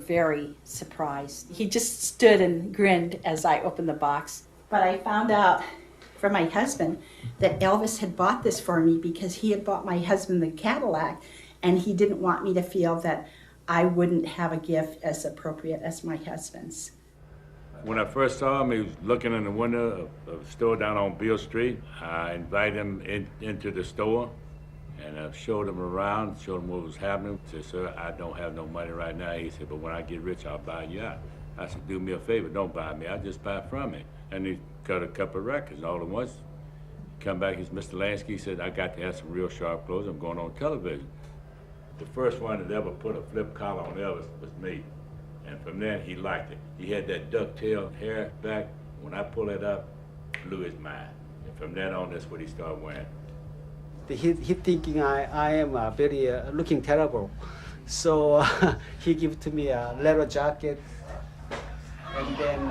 very surprised. He just stood and grinned as I opened the box. But I found out from my husband that Elvis had bought this for me because he had bought my husband the Cadillac, and he didn't want me to feel that I wouldn't have a gift as appropriate as my husband's. When I first saw him, he was looking in the window of a store down on Beale Street. I invited him into the store, and I showed him around, showed him what was happening. I said, "Sir, I don't have no money right now." He said, "But when I get rich, I'll buy you out." I said, "Do me a favor, don't buy me, I'll just buy from me." And he cut a couple of records, all at once. Come back, he's Mr. Lansky. He said, "I got to have some real sharp clothes, I'm going on television." The first one that ever put a flip collar on Elvis was me. And from then, he liked it. He had that ducktail hair back. When I pulled it up, blew his mind. And from then on, that's what he started wearing. He thinking I am very looking terrible. So he gave to me a leather jacket and then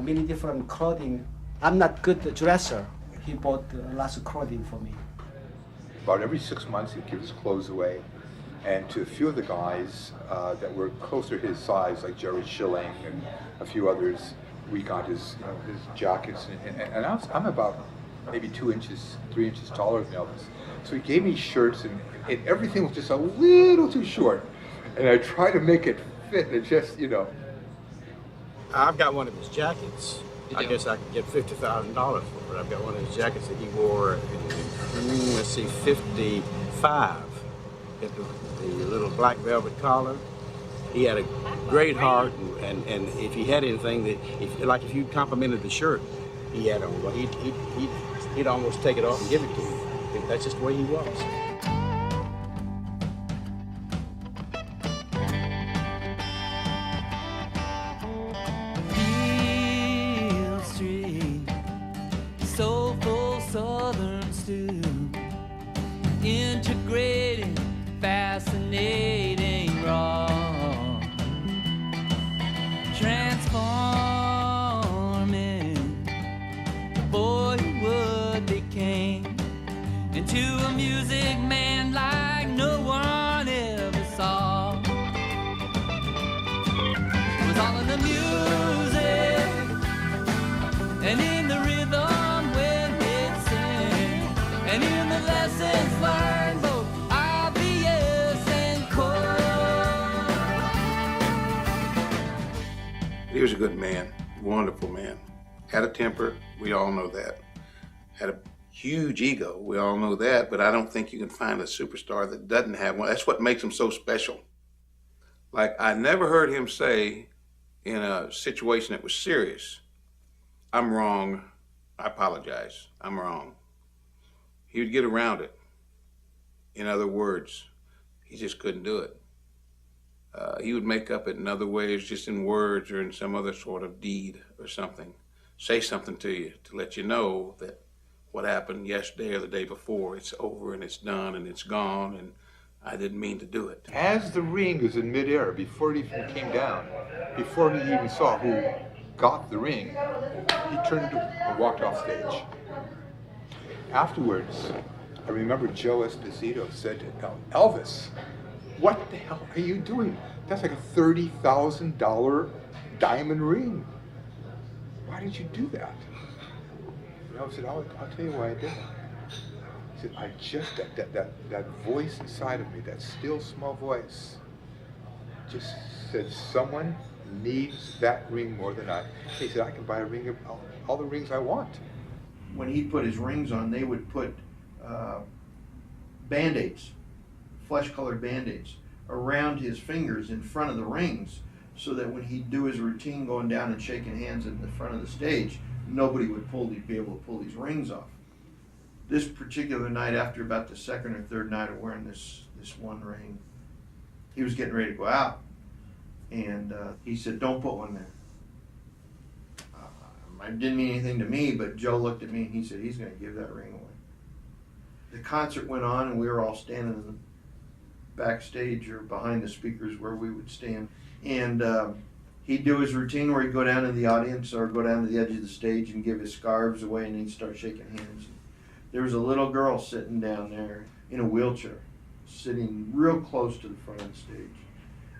many different clothing. I'm not good dresser. He bought lots of clothing for me. About every 6 months, he'd give his clothes away. And to a few of the guys that were closer to his size, like Jerry Schilling and a few others, we got his jackets. And I'm about maybe 2 inches, 3 inches taller than Elvis. So he gave me shirts, and everything was just a little too short. And I tried to make it fit, and it just, you know. I've got one of his jackets. I guess I could get $50,000 for it. I've got one of his jackets that he wore in, let's see, 55. Get the little black velvet collar. He had a great heart, and if he had anything that, if you complimented the shirt he had on, well, he'd almost take it off and give it to you. That's just the way he was. Beale Street, soulful southern stew, integrating, fascinating, raw, transforming the boy who would became into a music man like no one ever saw. It was all in the music and in the rhythm when it sang, and in the lessons learned, both obvious and core. He was a good man, wonderful man. Had a temper, we all know that. Had a huge ego, we all know that, but I don't think you can find a superstar that doesn't have one. That's what makes him so special. Like, I never heard him say in a situation that was serious, "I'm wrong, I apologize, I'm wrong." He would get around it. In other words, he just couldn't do it. He would make up it in other ways, just in words or in some other sort of deed or something. Say something to you to let you know that what happened yesterday or the day before, it's over and it's done and it's gone, and I didn't mean to do it. As the ring was in midair, before it even came down, before he even saw who got the ring, he turned and walked off stage. Afterwards, I remember Joe Esposito said to Elvis, "What the hell are you doing? That's like a $30,000 diamond ring. Why did you do that?" And Elvis said, I'll tell you why I did it. He said, I just, that voice inside of me, that still small voice, just said, someone needs that ring more than I. He said, I can buy a ring of all the rings I want. When he'd put his rings on, they would put Band-Aids, flesh-colored Band-Aids, around his fingers in front of the rings, so that when he'd do his routine going down and shaking hands in the front of the stage, nobody would be able to pull these rings off. This particular night, after about the second or third night of wearing this one ring, he was getting ready to go out, and he said, "Don't put one there." It didn't mean anything to me, but Joe looked at me and he said, "He's going to give that ring away." The concert went on, and we were all standing in the backstage or behind the speakers where we would stand, and he'd do his routine where he'd go down to the audience or go down to the edge of the stage and give his scarves away, and he'd start shaking hands. There was a little girl sitting down there in a wheelchair, sitting real close to the front of the stage,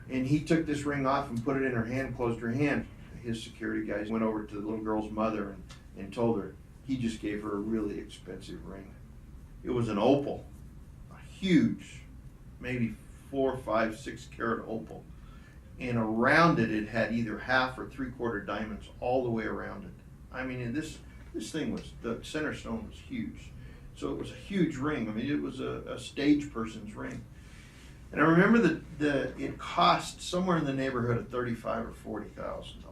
And he took this ring off and put it in her hand, closed her hand. His security guys went over to the little girl's mother and told her he just gave her a really expensive ring. It was an opal, a huge, maybe 4, 5, 6 carat opal. And around it, it had either half or 3/4 diamonds all the way around it. I mean, this thing was, the center stone was huge. So it was a huge ring. I mean, it was a stage person's ring. And I remember that it cost somewhere in the neighborhood of $35,000 or $40,000.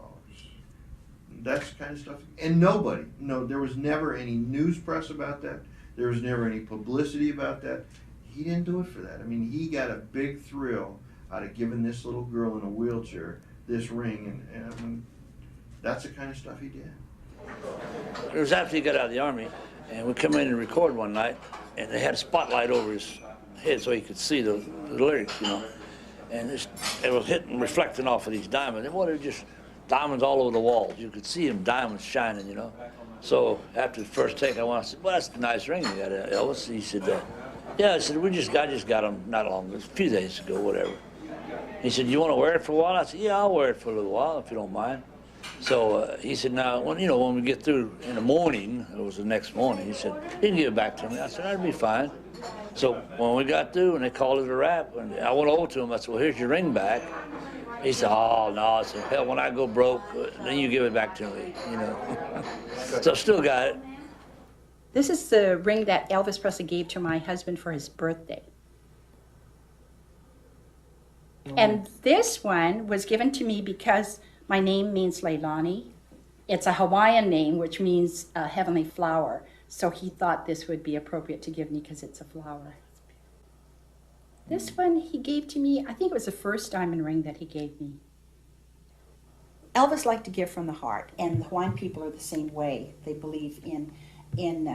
That's the kind of stuff. And there was never any news press about that. There was never any publicity about that. He didn't do it for that. I mean, he got a big thrill out of giving this little girl in a wheelchair this ring, and that's the kind of stuff he did. It was after he got out of the Army, and we come in and record one night, and they had a spotlight over his head so he could see the lyrics, you know. And it was hitting, reflecting off of these diamonds. And what, it was just diamonds all over the walls. You could see them diamonds shining, you know. So after the first take, I said, well, that's a nice ring you got, Elvis. He said, yeah, I said, I just got them not long, a few days ago, whatever. He said, you want to wear it for a while? I said, yeah, I'll wear it for a little while, if you don't mind. So he said, now, when we get through in the morning, it was the next morning, he said, you can give it back to me. I said, that'd be fine. So when we got through and they called it a wrap, and I went over to him, I said, well, here's your ring back. He said, oh, no. I said, hell, when I go broke, then you give it back to me, you know. So I still got it. This is the ring that Elvis Presley gave to my husband for his birthday. And this one was given to me because my name means Leilani. It's a Hawaiian name, which means heavenly flower. So he thought this would be appropriate to give me because it's a flower. This one he gave to me, I think it was the first diamond ring that he gave me. Elvis liked to give from the heart, and the Hawaiian people are the same way. They believe in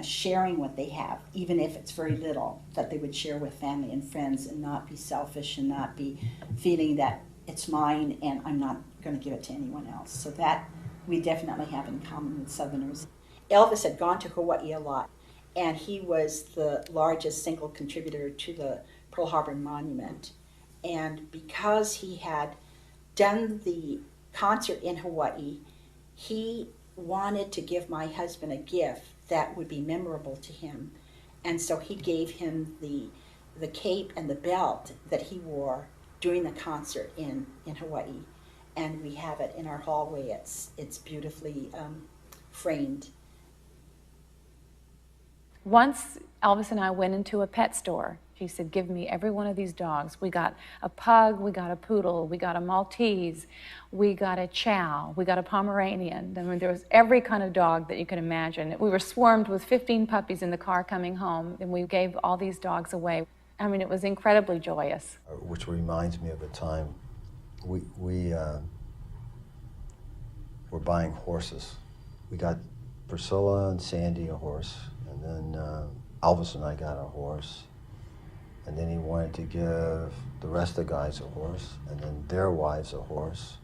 sharing what they have, even if it's very little, that they would share with family and friends and not be selfish and not be feeling that it's mine and I'm not going to give it to anyone else. So that we definitely have in common with Southerners. Elvis had gone to Hawaii a lot, and he was the largest single contributor to the Pearl Harbor Monument. And because he had done the concert in Hawaii, he wanted to give my husband a gift that would be memorable to him. And so he gave him the cape and the belt that he wore during the concert in Hawaii. And we have it in our hallway. It's beautifully framed. Once Elvis and I went into a pet store. He said, give me every one of these dogs. We got a pug, we got a poodle, we got a Maltese, we got a chow, we got a Pomeranian. I mean, there was every kind of dog that you could imagine. We were swarmed with 15 puppies in the car coming home, and we gave all these dogs away. I mean, it was incredibly joyous. Which reminds me of a time we were buying horses. We got Priscilla and Sandy a horse, and then Elvis and I got a horse. And then he wanted to give the rest of the guys a horse, and then their wives a horse.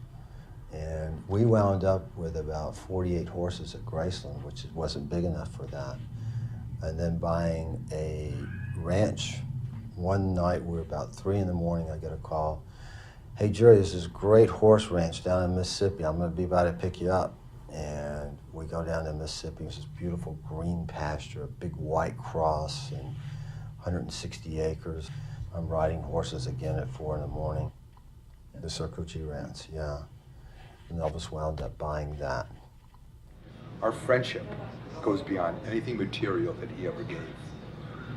And we wound up with about 48 horses at Graceland, which wasn't big enough for that. And then buying a ranch. One night, we were about 3 in the morning, I get a call. Hey, Jerry, there's this great horse ranch down in Mississippi. I'm going to be by to pick you up. And we go down to Mississippi. There's this beautiful green pasture, a big white cross, and 160 acres. I'm riding horses again at 4 in the morning. The Circucci Ranch, yeah. And Elvis wound up buying that. Our friendship goes beyond anything material that he ever gave.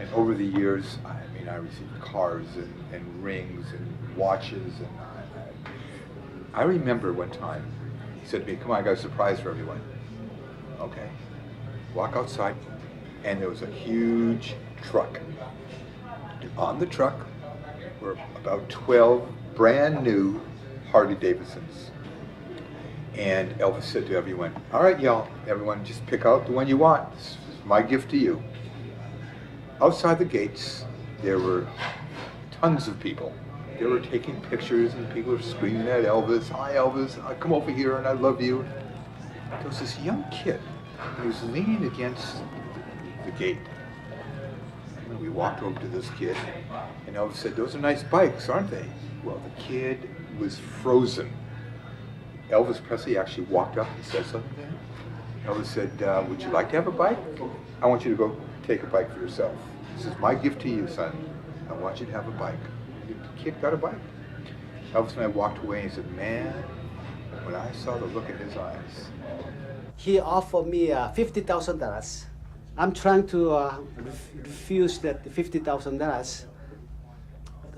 And over the years, I received cars and rings and watches. And I remember one time, he said to me, come on, I got a surprise for everyone. Okay. Walk outside, and there was a huge truck. And on the truck were about 12 brand new Harley Davidsons. And Elvis said to everyone, all right, y'all, everyone just pick out the one you want. This is my gift to you. Outside the gates, there were tons of people. They were taking pictures, and people were screaming at Elvis, hi Elvis, I come over here and I love you. There was this young kid who was leaning against the gate. And we walked over to this kid, and Elvis said, those are nice bikes, aren't they? Well, the kid was frozen. Elvis Presley actually walked up and said something to him. Elvis said, would you like to have a bike? I want you to go take a bike for yourself. This is my gift to you, son. I want you to have a bike. The kid got a bike. Elvis and I walked away and he said, man, when I saw the look in his eyes. He offered me $50,000. I'm trying to refuse that $50,000.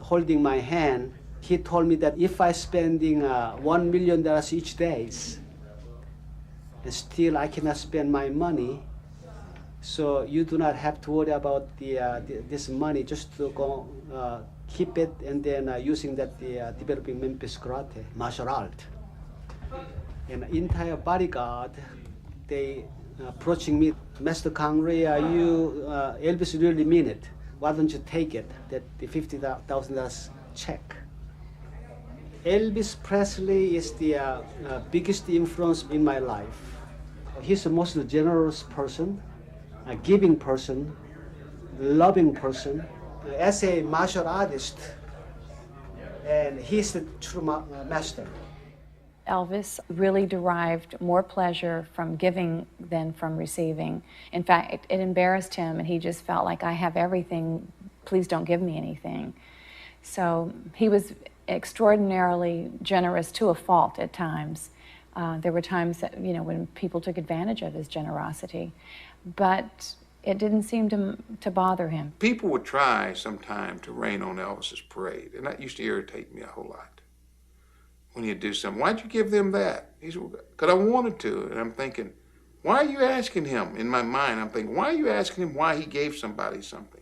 Holding my hand, he told me that if I spending $1 million each day, and still I cannot spend my money, so you do not have to worry about this money, just to go keep it and then using that developing Memphis karate, martial art. And entire bodyguard, they approaching me, Master Conray, Elvis really mean it. Why don't you take it, that the $50,000 check? Elvis Presley is the biggest influence in my life. He's the most generous person, a giving person, loving person. As a martial artist, and he's the true master. Elvis really derived more pleasure from giving than from receiving. In fact, it embarrassed him, and he just felt like, I have everything, please don't give me anything. So he was extraordinarily generous to a fault at times. There were times that, when people took advantage of his generosity, but it didn't seem to bother him. People would try sometime to rain on Elvis's parade, and that used to irritate me a whole lot. When he'd do something, why'd you give them that? He said, because I wanted to. And I'm thinking, why are you asking him? In my mind, I'm thinking, why are you asking him why he gave somebody something?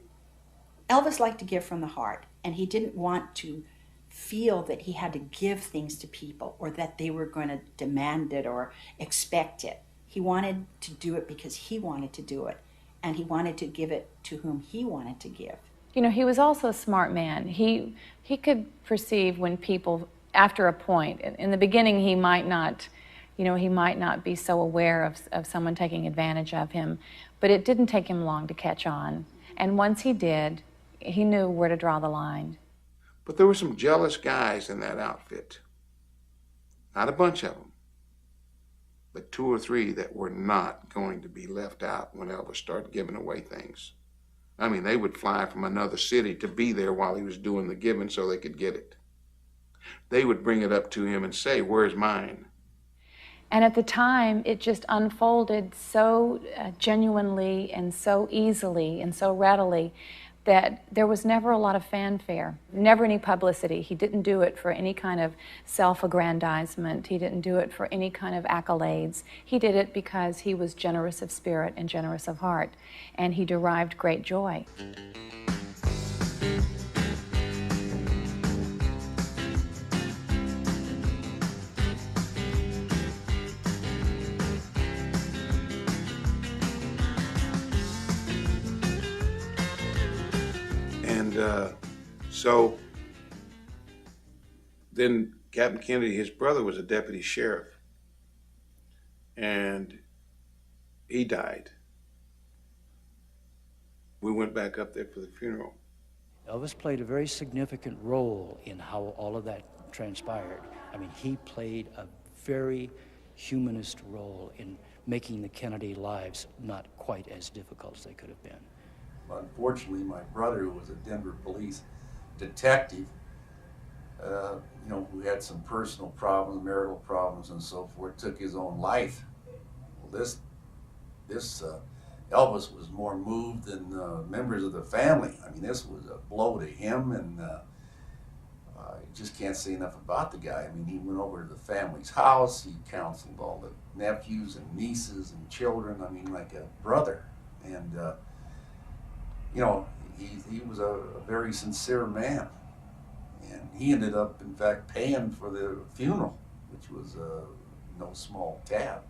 Elvis liked to give from the heart, and he didn't want to feel that he had to give things to people or that they were going to demand it or expect it. He wanted to do it because he wanted to do it, and he wanted to give it to whom he wanted to give. He was also a smart man. He could perceive when people, after a point, in the beginning he might not be so aware of someone taking advantage of him, but it didn't take him long to catch on. And once he did, he knew where to draw the line. But there were some jealous guys in that outfit. Not a bunch of them, but 2 or 3 that were not going to be left out when Elvis started giving away things. I mean, they would fly from another city to be there while he was doing the giving so they could get it. They would bring it up to him and say, where's mine? And at the time, it just unfolded so genuinely and so easily and so readily that there was never a lot of fanfare, never any publicity. He didn't do it for any kind of self-aggrandizement. He didn't do it for any kind of accolades. He did it because he was generous of spirit and generous of heart, and he derived great joy. So then Captain Kennedy, his brother, was a deputy sheriff, and he died. We went back up there for the funeral. Elvis played a very significant role in how all of that transpired. I mean, he played a very humanist role in making the Kennedy lives not quite as difficult as they could have been. Unfortunately, my brother, who was a Denver police detective, who had some personal problems, marital problems and so forth, took his own life. Well, this Elvis was more moved than members of the family. I mean, this was a blow to him, and you just can't say enough about the guy. I mean, he went over to the family's house, he counseled all the nephews and nieces and children, I mean, like a brother. And he was a very sincere man, and he ended up, in fact, paying for the funeral, which was no small tab.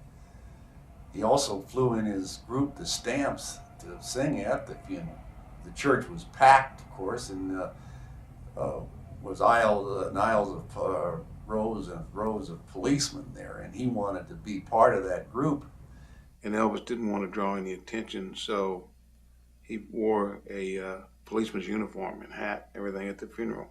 He also flew in his group, the Stamps, to sing at the funeral. The church was packed, of course, and was aisles of rows and rows of policemen there, and he wanted to be part of that group. And Elvis didn't want to draw any attention, so he wore a policeman's uniform and hat, everything at the funeral.